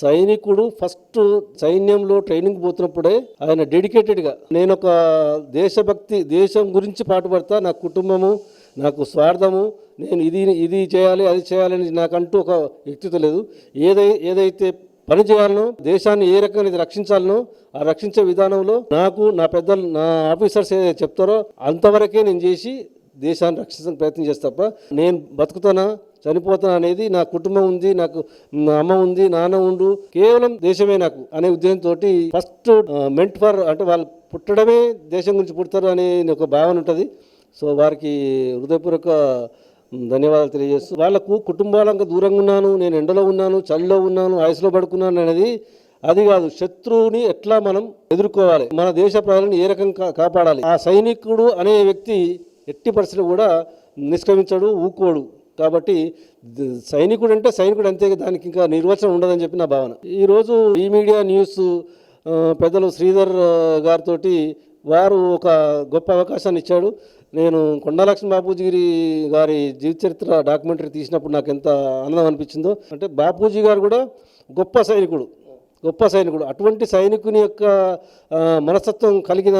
సైనికుడు ఫస్ట్ సైన్యంలో ట్రైనింగ్ పోతున్నప్పుడే ఆయన డెడికేటెడ్గా నేను ఒక దేశభక్తి, దేశం గురించి పాటుపడతా, నా కుటుంబము, నాకు స్వార్థము, నేను ఇది చేయాలి అది చేయాలని నాకంటూ ఒక వ్యక్తిత్వం లేదు. ఏదైతే పని చేయాలనో, దేశాన్ని ఏ రకంగా రక్షించాలనో ఆ రక్షించే విధానంలో నాకు నా పెద్దలు, నా ఆఫీసర్స్ ఏదైతే చెప్తారో అంతవరకే నేను చేసి దేశాన్ని రక్షించడానికి ప్రయత్నం చేస్తా తప్ప నేను బతుకుతానా చనిపోతానా అనేది, నా కుటుంబం ఉంది, నాకు నా అమ్మ ఉంది, నాన్న ఉండు, కేవలం దేశమే నాకు అనే ఉద్దేశంతో ఫస్ట్ మెంట్ ఫర్, అంటే వాళ్ళు పుట్టడమే దేశం గురించి పుడతారు అనే ఒక భావన ఉంటుంది. సో వారికి హృదయపూర్వక ధన్యవాదాలు తెలియజేస్తూ, వాళ్లకు కుటుంబాలకు దూరంగా ఉన్నాను, నేను ఎండలో ఉన్నాను, చలిలో ఉన్నాను, ఐస్లో పడుకున్నాను అనేది అది కాదు. శత్రువుని ఎట్లా మనం ఎదుర్కోవాలి, మన దేశ ప్రజలను ఏ రకంగా కాపాడాలి, ఆ సైనికుడు అనే వ్యక్తి ఎట్టి పరిస్థితులు కూడా నిష్క్రమించడు, ఊకోడు. కాబట్టి సైనికుడు అంటే సైనికుడు అంతే, దానికి ఇంకా నిర్వచనం ఉండదని చెప్పి నా భావన. ఈరోజు ఈ మీడియా న్యూస్ పెద్దలు శ్రీధర్ గారితో వారు ఒక గొప్ప అవకాశాన్ని ఇచ్చాడు. నేను కొండలక్ష్మి బాపూజీ గారి జీవిత చరిత్ర డాక్యుమెంటరీ తీసినప్పుడు నాకు ఎంత ఆనందం అనిపించిందో. అంటే బాపూజీ గారు కూడా గొప్ప సైనికుడు. అటువంటి సైనికుని యొక్క మనస్తత్వం కలిగిన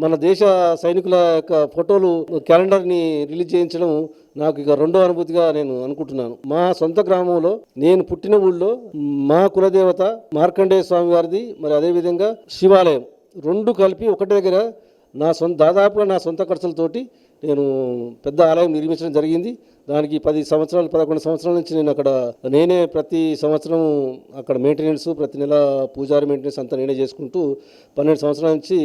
మన దేశ సైనికుల యొక్క ఫోటోలు, క్యాలెండర్ని రిలీజ్ చేయించడం నాకు ఇక రెండో అనుభూతిగా నేను అనుకుంటున్నాను. మా సొంత గ్రామంలో, నేను పుట్టిన ఊళ్ళో మా కులదేవత మార్కండేయ స్వామి వారిది, మరి అదేవిధంగా శివాలయం రెండు కలిపి ఒకటి దగ్గర దాదాపుగా నా సొంత ఖర్చులతోటి నేను పెద్ద ఆలయం నిర్మించడం జరిగింది. దానికి 10 సంవత్సరాలు 11 సంవత్సరాల నుంచి నేను అక్కడ నేనే ప్రతి సంవత్సరం అక్కడ మెయింటెనెన్స్, ప్రతి నెల పూజారి మెయింటెనెన్స్ అంతా నేనే చేసుకుంటూ 12 సంవత్సరాల నుంచి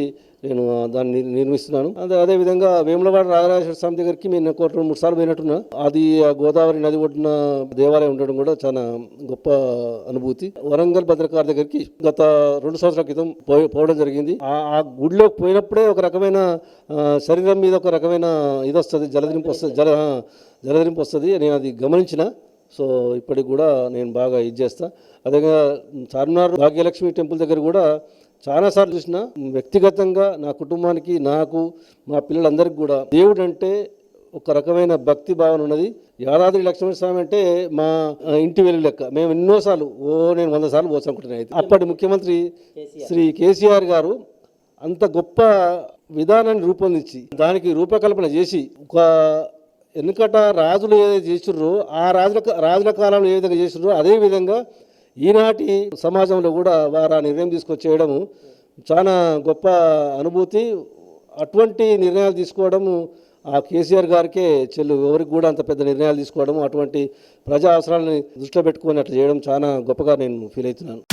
నేను దాన్ని నిర్మిస్తున్నాను. అదేవిధంగా వేములవాడ రాజరాజేశ్వర స్వామి దగ్గరికి నేను 2-3 సార్లు పోయినట్టున్నా. అది గోదావరి నది ఒడ్డున దేవాలయం ఉండడం కూడా చాలా గొప్ప అనుభూతి. వరంగల్ భద్రకాళి దగ్గరికి గత 2 సంవత్సరాల క్రితం పోవడం జరిగింది. ఆ గుడిలోకి పోయినప్పుడే ఒక రకమైన శరీరం మీద ఒక రకమైన ఇది వస్తుంది, జలదింపు వస్తుంది. నేను అది గమనించిన. సో ఇప్పటికి కూడా నేను బాగా ఇది చేస్తా. అదేవిధంగా చార్మినార్ భాగ్యలక్ష్మి టెంపుల్ దగ్గర కూడా చాలాసార్లు చూసిన. వ్యక్తిగతంగా నా కుటుంబానికి, నాకు, మా పిల్లలందరికీ కూడా దేవుడు అంటే ఒక రకమైన భక్తి భావన ఉన్నది. యాదాద్రి లక్ష్మణస్వామి అంటే మా ఇంటి వెలుగు లెక్క. మేము ఎన్నోసార్లు, నేను 100 సార్లు పోసనుకుంటున్నాను. అప్పటి ముఖ్యమంత్రి శ్రీ కేసీఆర్ గారు అంత గొప్ప విధానాన్ని రూపొందించి దానికి రూపకల్పన చేసి, ఒక వెనుకట రాజులు ఏదైతే చేసిర్రో ఆ రాజుల కాలంలో ఏ విధంగా చేసిర్రో అదేవిధంగా ఈనాటి సమాజంలో కూడా వారు ఆ నిర్ణయం తీసుకొచ్చేయడము చాలా గొప్ప అనుభూతి. అటువంటి నిర్ణయాలు తీసుకోవడము ఆ కేసీఆర్ గారికే చెల్లు. ఎవరికి కూడా అంత పెద్ద నిర్ణయాలు తీసుకోవడము, అటువంటి ప్రజా అవసరాలని దృష్టిలో పెట్టుకొని అట్లా చేయడం చాలా గొప్పగా నేను ఫీల్ అవుతున్నాను.